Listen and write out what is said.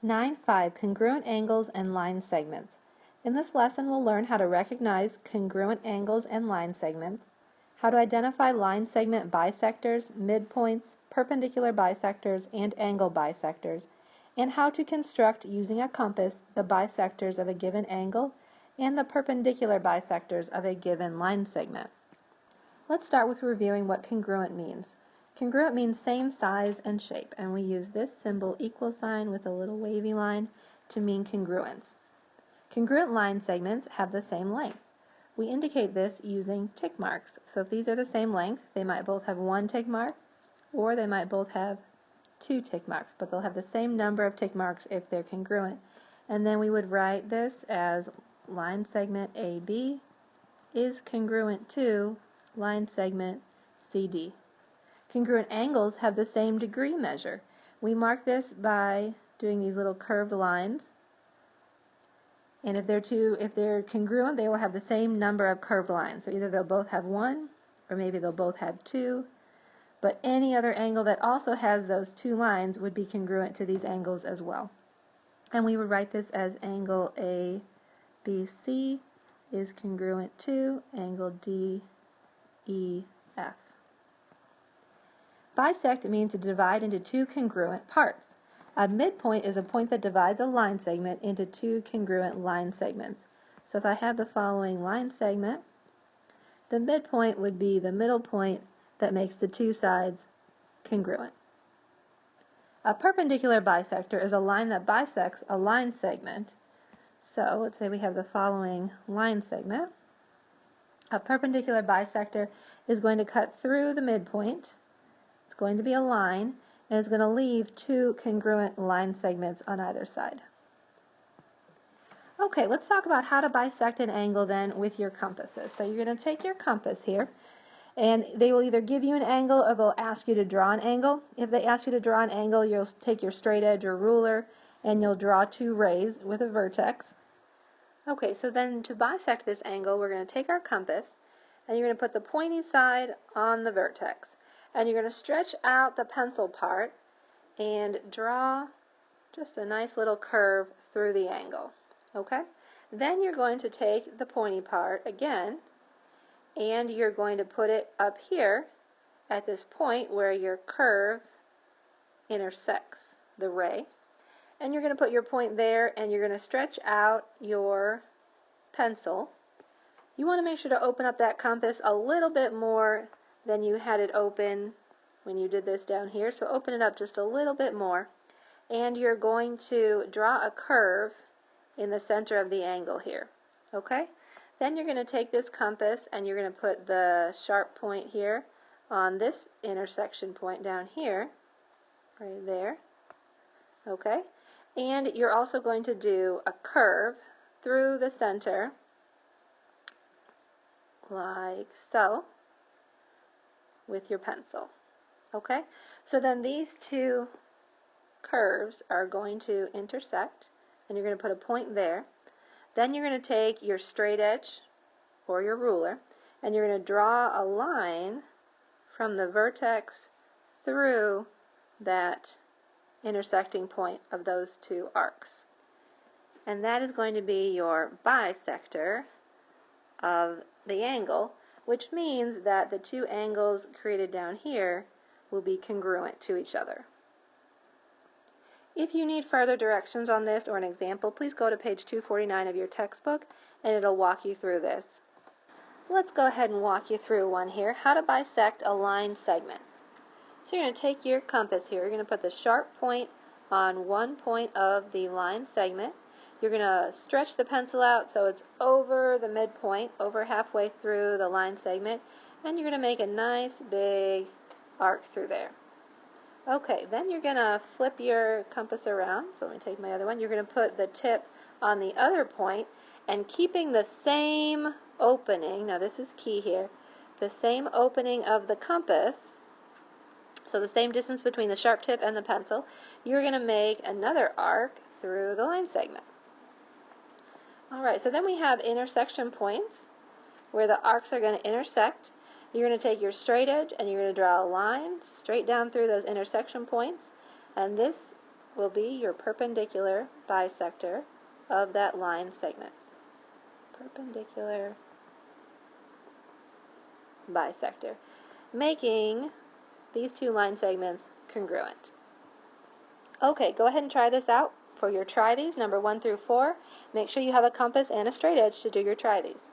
9.5 Congruent angles and line segments. In this lesson we'll learn how to recognize congruent angles and line segments, how to identify line segment bisectors, midpoints, perpendicular bisectors, and angle bisectors, and how to construct using a compass the bisectors of a given angle and the perpendicular bisectors of a given line segment. Let's start with reviewing what congruent means. Congruent means same size and shape, and we use this symbol equal sign with a little wavy line to mean congruence. Congruent line segments have the same length. We indicate this using tick marks. So if these are the same length, they might both have one tick mark, or they might both have two tick marks, but they'll have the same number of tick marks if they're congruent. And then we would write this as line segment AB is congruent to line segment CD. Congruent angles have the same degree measure. We mark this by doing these little curved lines. And if they're congruent, they will have the same number of curved lines. So either they'll both have one, or maybe they'll both have two. But any other angle that also has those two lines would be congruent to these angles as well. And we would write this as angle ABC is congruent to angle DEF. Bisect means to divide into two congruent parts. A midpoint is a point that divides a line segment into two congruent line segments. So if I have the following line segment, the midpoint would be the middle point that makes the two sides congruent. A perpendicular bisector is a line that bisects a line segment. So let's say we have the following line segment. A perpendicular bisector is going to cut through the midpoint. It's going to be a line, and it's going to leave two congruent line segments on either side. Okay, let's talk about how to bisect an angle then with your compasses. So you're going to take your compass here, and they will either give you an angle or they'll ask you to draw an angle. If they ask you to draw an angle, you'll take your straight edge or ruler, and you'll draw two rays with a vertex. Okay, so then to bisect this angle, we're going to take our compass, and you're going to put the pointy side on the vertex. And you're going to stretch out the pencil part and draw just a nice little curve through the angle. Okay? Then you're going to take the pointy part again, and you're going to put it up here at this point where your curve intersects the ray. And you're going to put your point there, and you're going to stretch out your pencil. You want to make sure to open up that compass a little bit more than you had it open when you did this down here. So open it up just a little bit more, and you're going to draw a curve in the center of the angle here. Okay? Then you're going to take this compass and you're going to put the sharp point here on this intersection point down here, right there. Okay? And you're also going to do a curve through the center like so with your pencil. Okay? So then these two curves are going to intersect, and you're going to put a point there. Then you're going to take your straight edge or your ruler, and you're going to draw a line from the vertex through that intersecting point of those two arcs. And that is going to be your bisector of the angle, which means that the two angles created down here will be congruent to each other. If you need further directions on this or an example, please go to page 249 of your textbook, and it'll walk you through this. Let's go ahead and walk you through one here, how to bisect a line segment. So you're going to take your compass here, you're going to put the sharp point on one point of the line segment. You're going to stretch the pencil out so it's over the midpoint, over halfway through the line segment, and you're going to make a nice big arc through there. Okay, then you're going to flip your compass around. So let me take my other one. You're going to put the tip on the other point, and keeping the same opening, now this is key here, the same opening of the compass, so the same distance between the sharp tip and the pencil, you're going to make another arc through the line segment. Alright, so then we have intersection points where the arcs are going to intersect. You're going to take your straight edge and you're going to draw a line straight down through those intersection points, and this will be your perpendicular bisector of that line segment. Perpendicular bisector, making these two line segments congruent. Okay, go ahead and try this out. For your try these, number 1 through 4, make sure you have a compass and a straight edge to do your try these.